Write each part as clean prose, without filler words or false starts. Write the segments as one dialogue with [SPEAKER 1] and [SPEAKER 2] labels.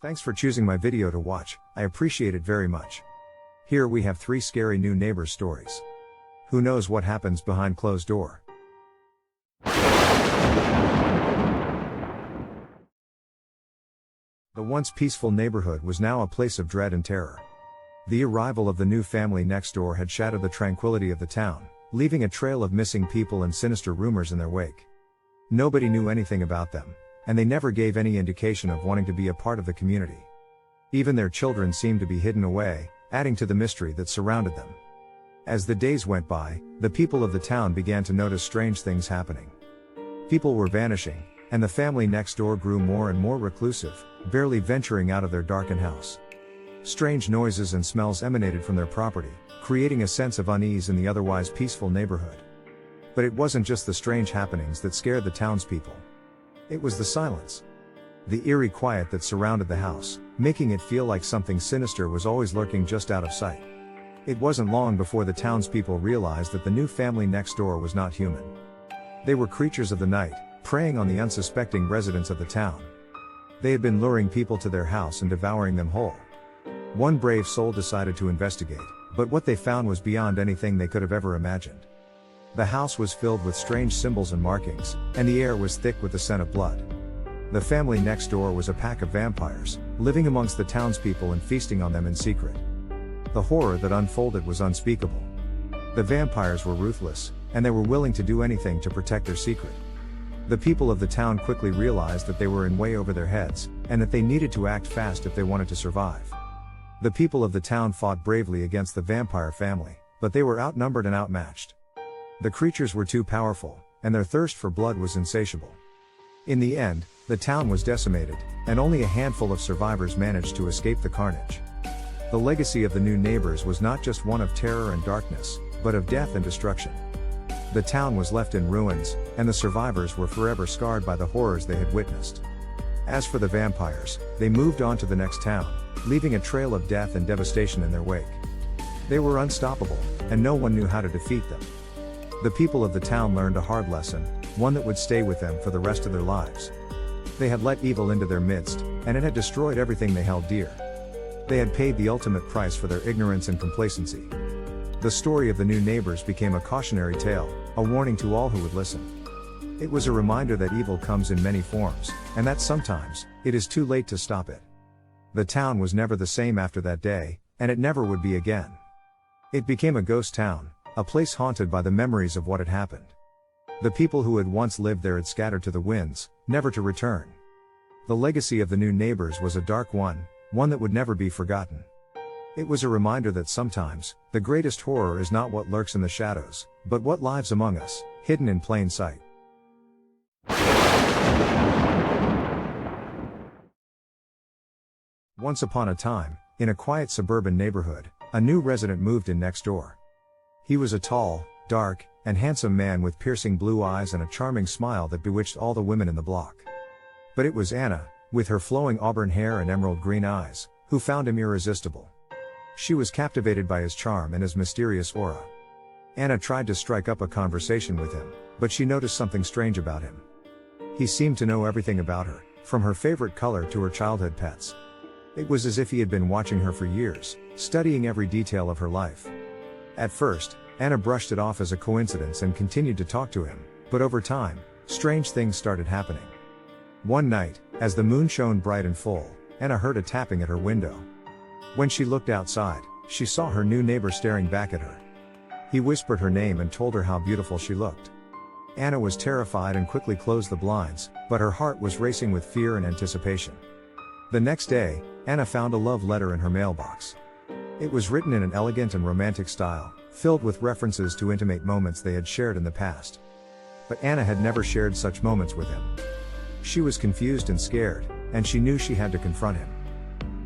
[SPEAKER 1] Thanks for choosing my video to watch, I appreciate it very much. Here we have 3 scary new neighbor stories. Who knows what happens behind closed door? The once peaceful neighborhood was now a place of dread and terror. The arrival of the new family next door had shattered the tranquility of the town, leaving a trail of missing people and sinister rumors in their wake. Nobody knew anything about them, and they never gave any indication of wanting to be a part of the community. Even their children seemed to be hidden away, adding to the mystery that surrounded them. As the days went by, the people of the town began to notice strange things happening. People were vanishing, and the family next door grew more and more reclusive, barely venturing out of their darkened house. Strange noises and smells emanated from their property, creating a sense of unease in the otherwise peaceful neighborhood. But it wasn't just the strange happenings that scared the townspeople. It was the silence. The eerie quiet that surrounded the house, making it feel like something sinister was always lurking just out of sight. It wasn't long before the townspeople realized that the new family next door was not human. They were creatures of the night, preying on the unsuspecting residents of the town. They had been luring people to their house and devouring them whole. One brave soul decided to investigate, but what they found was beyond anything they could have ever imagined. The house was filled with strange symbols and markings, and the air was thick with the scent of blood. The family next door was a pack of vampires, living amongst the townspeople and feasting on them in secret. The horror that unfolded was unspeakable. The vampires were ruthless, and they were willing to do anything to protect their secret. The people of the town quickly realized that they were in way over their heads, and that they needed to act fast if they wanted to survive. The people of the town fought bravely against the vampire family, but they were outnumbered and outmatched. The creatures were too powerful, and their thirst for blood was insatiable. In the end, the town was decimated, and only a handful of survivors managed to escape the carnage. The legacy of the new neighbors was not just one of terror and darkness, but of death and destruction. The town was left in ruins, and the survivors were forever scarred by the horrors they had witnessed. As for the vampires, they moved on to the next town, leaving a trail of death and devastation in their wake. They were unstoppable, and no one knew how to defeat them. The people of the town learned a hard lesson, one that would stay with them for the rest of their lives. They had let evil into their midst, and it had destroyed everything they held dear. They had paid the ultimate price for their ignorance and complacency. The story of the new neighbors became a cautionary tale, a warning to all who would listen. It was a reminder that evil comes in many forms, and that sometimes, it is too late to stop it. The town was never the same after that day, and it never would be again. It became a ghost town, a place haunted by the memories of what had happened. The people who had once lived there had scattered to the winds, never to return. The legacy of the new neighbors was a dark one that would never be forgotten. It was a reminder that sometimes, the greatest horror is not what lurks in the shadows, but what lives among us, hidden in plain sight. Once upon a time, in a quiet suburban neighborhood, a new resident moved in next door. He was a tall, dark, and handsome man with piercing blue eyes and a charming smile that bewitched all the women in the block. But it was Anna, with her flowing auburn hair and emerald green eyes, who found him irresistible. She was captivated by his charm and his mysterious aura. Anna tried to strike up a conversation with him, but she noticed something strange about him. He seemed to know everything about her, from her favorite color to her childhood pets. It was as if he had been watching her for years, studying every detail of her life. At first, Anna brushed it off as a coincidence and continued to talk to him, but over time, strange things started happening. One night, as the moon shone bright and full, Anna heard a tapping at her window. When she looked outside, she saw her new neighbor staring back at her. He whispered her name and told her how beautiful she looked. Anna was terrified and quickly closed the blinds, but her heart was racing with fear and anticipation. The next day, Anna found a love letter in her mailbox. It was written in an elegant and romantic style, filled with references to intimate moments they had shared in the past. But Anna had never shared such moments with him. She was confused and scared, and she knew she had to confront him.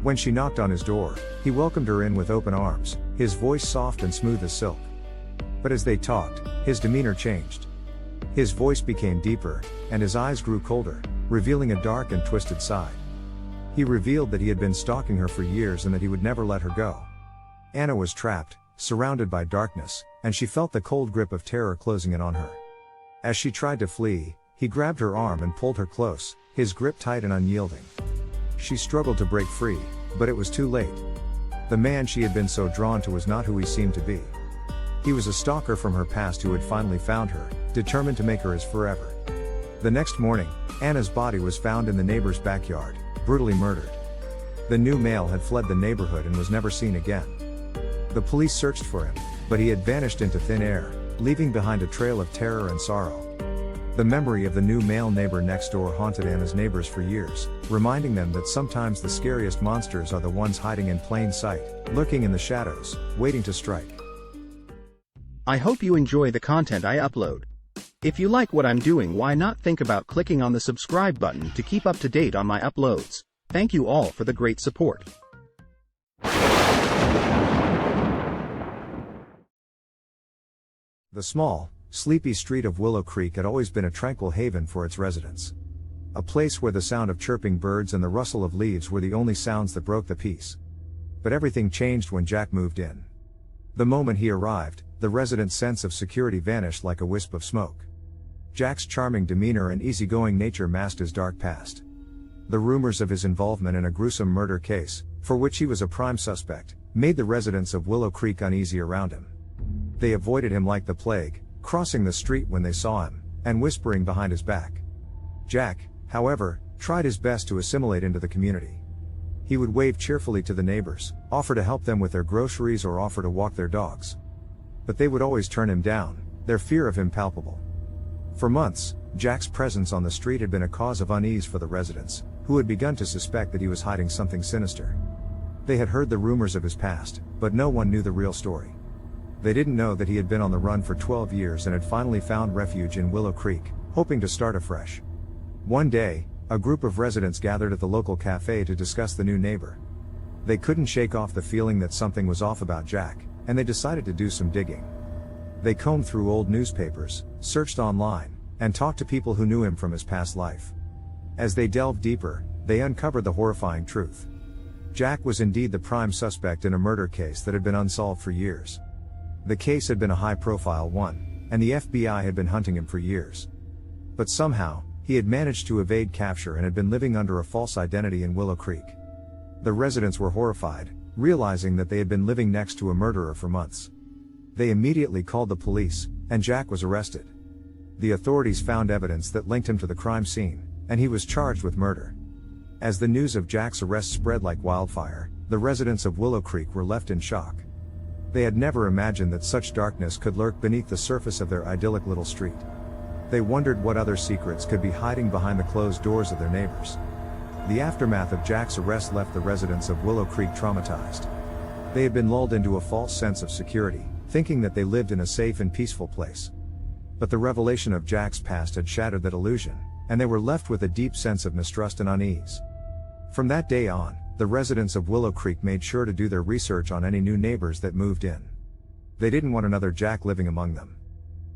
[SPEAKER 1] When she knocked on his door, he welcomed her in with open arms, his voice soft and smooth as silk. But as they talked, his demeanor changed. His voice became deeper, and his eyes grew colder, revealing a dark and twisted side. He revealed that he had been stalking her for years and that he would never let her go. Anna was trapped, surrounded by darkness, and she felt the cold grip of terror closing in on her. As she tried to flee, he grabbed her arm and pulled her close, his grip tight and unyielding. She struggled to break free, but it was too late. The man she had been so drawn to was not who he seemed to be. He was a stalker from her past who had finally found her, determined to make her his forever. The next morning, Anna's body was found in the neighbor's backyard, brutally murdered. The new male had fled the neighborhood and was never seen again. The police searched for him, but he had vanished into thin air, leaving behind a trail of terror and sorrow. The memory of the new male neighbor next door haunted Anna's neighbors for years, reminding them that sometimes the scariest monsters are the ones hiding in plain sight, lurking in the shadows, waiting to strike.
[SPEAKER 2] I hope you enjoy the content I upload. If you like what I'm doing, why not think about clicking on the subscribe button to keep up to date on my uploads. Thank you all for the great support.
[SPEAKER 1] The small, sleepy street of Willow Creek had always been a tranquil haven for its residents. A place where the sound of chirping birds and the rustle of leaves were the only sounds that broke the peace. But everything changed when Jack moved in. The moment he arrived, the residents' sense of security vanished like a wisp of smoke. Jack's charming demeanor and easygoing nature masked his dark past. The rumors of his involvement in a gruesome murder case, for which he was a prime suspect, made the residents of Willow Creek uneasy around him. They avoided him like the plague, crossing the street when they saw him, and whispering behind his back. Jack, however, tried his best to assimilate into the community. He would wave cheerfully to the neighbors, offer to help them with their groceries or offer to walk their dogs. But they would always turn him down, their fear of him palpable. For months, Jack's presence on the street had been a cause of unease for the residents, who had begun to suspect that he was hiding something sinister. They had heard the rumors of his past, but no one knew the real story. They didn't know that he had been on the run for 12 years and had finally found refuge in Willow Creek, hoping to start afresh. One day, a group of residents gathered at the local cafe to discuss the new neighbor. They couldn't shake off the feeling that something was off about Jack, and they decided to do some digging. They combed through old newspapers, searched online, and talked to people who knew him from his past life. As they delved deeper, they uncovered the horrifying truth. Jack was indeed the prime suspect in a murder case that had been unsolved for years. The case had been a high-profile one, and the FBI had been hunting him for years. But somehow, he had managed to evade capture and had been living under a false identity in Willow Creek. The residents were horrified, realizing that they had been living next to a murderer for months. They immediately called the police, and Jack was arrested. The authorities found evidence that linked him to the crime scene, and he was charged with murder. As the news of Jack's arrest spread like wildfire, the residents of Willow Creek were left in shock. They had never imagined that such darkness could lurk beneath the surface of their idyllic little street. They wondered what other secrets could be hiding behind the closed doors of their neighbors. The aftermath of Jack's arrest left the residents of Willow Creek traumatized. They had been lulled into a false sense of security, thinking that they lived in a safe and peaceful place. But the revelation of Jack's past had shattered that illusion, and they were left with a deep sense of mistrust and unease. From that day on, the residents of Willow Creek made sure to do their research on any new neighbors that moved in. They didn't want another Jack living among them.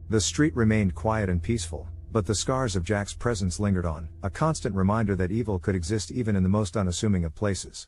[SPEAKER 1] The street remained quiet and peaceful, but the scars of Jack's presence lingered on, a constant reminder that evil could exist even in the most unassuming of places.